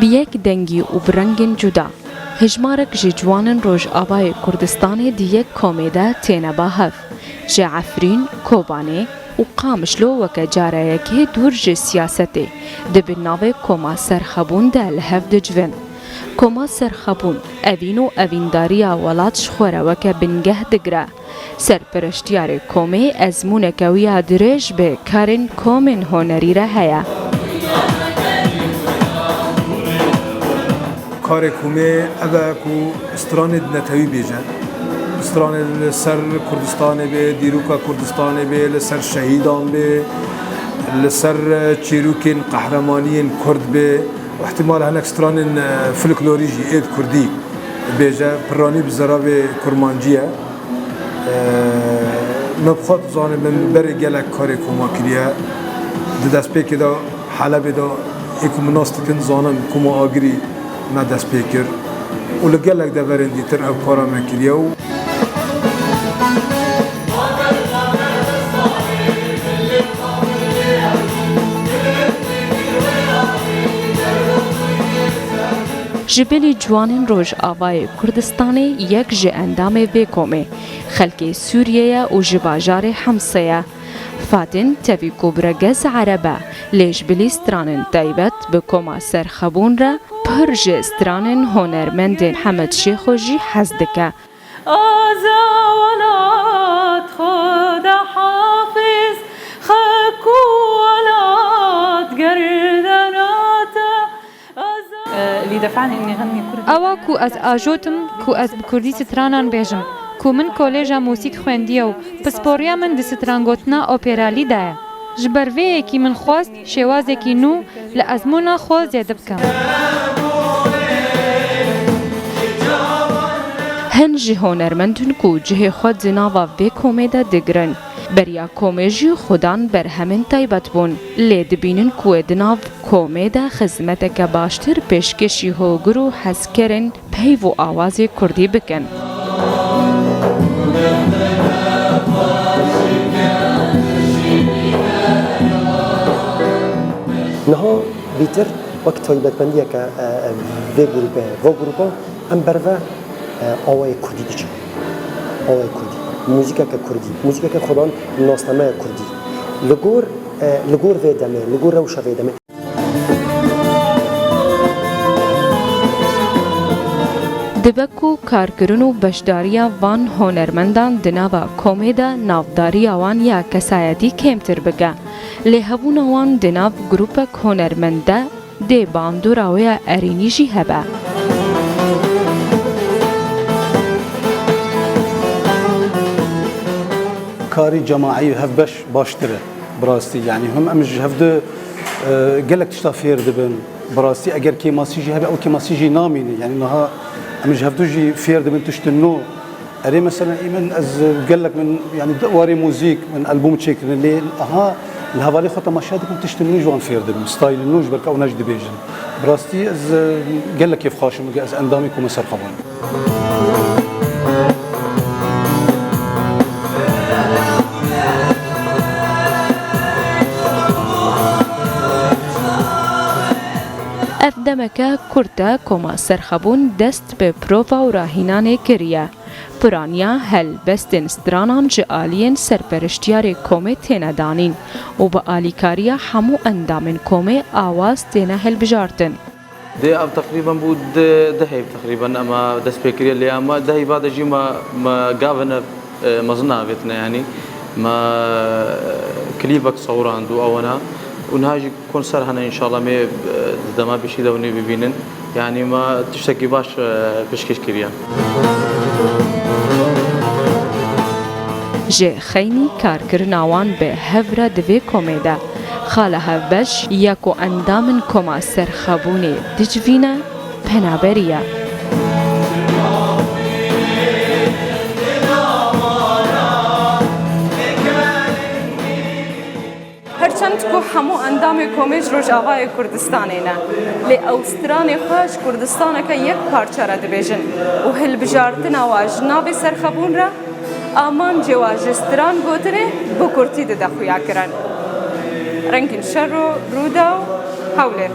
بیک دنگی و برنگین جدا هجمارک جی جوانن روش آبای کردستان دیک کومیده تینه با هف جی عفرین کوبانه و قامشلو وکا جاره یکی دور جی سیاسته دبی ناوی کوما سرخبون ده لحف دجوین کوما سرخبون اوین و اوینداریا ولاتش خوره وکا بنگه دگره سرپرشتیار کومی ازمون کویا دریج به کارن کومن هنری را هیا کار کومی اگه کو استراند نتوی بیجن استراند لسر کردستان به دیروکا کردستان به لسر شهیدان به لسر چیروکین قهرمانین کرد به و احتمال هنک استران فلکلوریجی اید کردی بیجه پرانی بزراب کرمانجیه مبخواد زانه من بره گلک کار کوما کریه دست پیک دا حلب دا ایکو مناستکن زانم کوما آگری ما دست پیکر و لگلک دا برندی تر او کارا من کریه و جبلی جوانین روش آوای کردستان یک جه اندام وی کومه خلک سوریه و جباجار حمصه فاتن تفی کوبرگز عربه لیش بلی سترانن تایبت به کوما سرخبون را پرج سترانن هنرمند حمد شیخ و جی حزدکه آزاولات خود حافظ خكولات قردنات اللي دفعني اني اغني كردي اوا کو از اجوتم کو از بکردی سترانان بیجم کو من کالجا موسیقی خوندیه و پسپوریا من د سترانگوتنا اوپرالی ده جبروی کی من خواست شوازه کی نو لازمونا خو زیاد بکم هنجی هنرمندون کو جه خود زناوا وی کومیده دگرن بریا کومیجی خودان بر همین تایبت بون لید بینن کو دناو کومیده خدمت که باشتر پیشکشی هوگرو حس کرن پیو و آواز کردی بکن نها بیتر وقت تایبت بندیه که وی گروپه ام برو آوای کردی دیجم آوای کردی موزیکا که کردی موزیکا که خودان ناسنامه کردی لگور ویدمه لگور روشا ویدمه دبکو کارکرون و بشداریا وان هنرمندان دناوا کومیدا نافداری وان یا کسایتی کمتر بگه لهبون وان دناو گروپک هنرمنده دی باندورا و یا ارینیجی هبه کاری جماعی هفبش باشتره براستی یعنی هم امج هفده گلک تشتافیر دبن براستی اگر کی ماسیجی هبه او کی ماسیجی نامینه یعنی نها امج هفده جی فیر دبن تشتنو اری مثلا ایمن از گلک من يعني واري موزیک من البوم تشيكن اللي ها الهوالي خطا مشاهدكم تشتنو جوان فير دبن ستايل نوج برك او نجد بيجن براستي از قال كيف خاشم از اندامكم مسر خبان افدمکه کرده کما سرخبون دست به پروفا و راهینان کریه پرانیا هل بستن سترانان جالین سرپرشتیار کومه تینه دانین و با آلیکاریا همو اندامن کومه آواز تینه هل بجارتن ده اب تقريبا بود دهي تقريبا اما دس بكري اللي اما دهي بعد جي ما قابنا مزنا بيتنا يعني ما كليبك صور عنده او انا ونهاجي كونسر هنا ان شاء الله ما دما بشي دوني ببينن يعني ما تشتكي باش بشكش كريان جه خینی کارکردناوان به هفره دوی کومیده خاله هفبش یکو اندامن کما سرخبونه دجوینه پنابریه هرچند که همو اندام کومیج روش آوای کردستانه نه لی اوستران خوش کردستانه که یک پارچه را دبیجن و هل بجارتن و اجناب سرخبون را آمان جواجستران گوتره بکرتی ده خویا کرن رنگین شر و رودا و حوله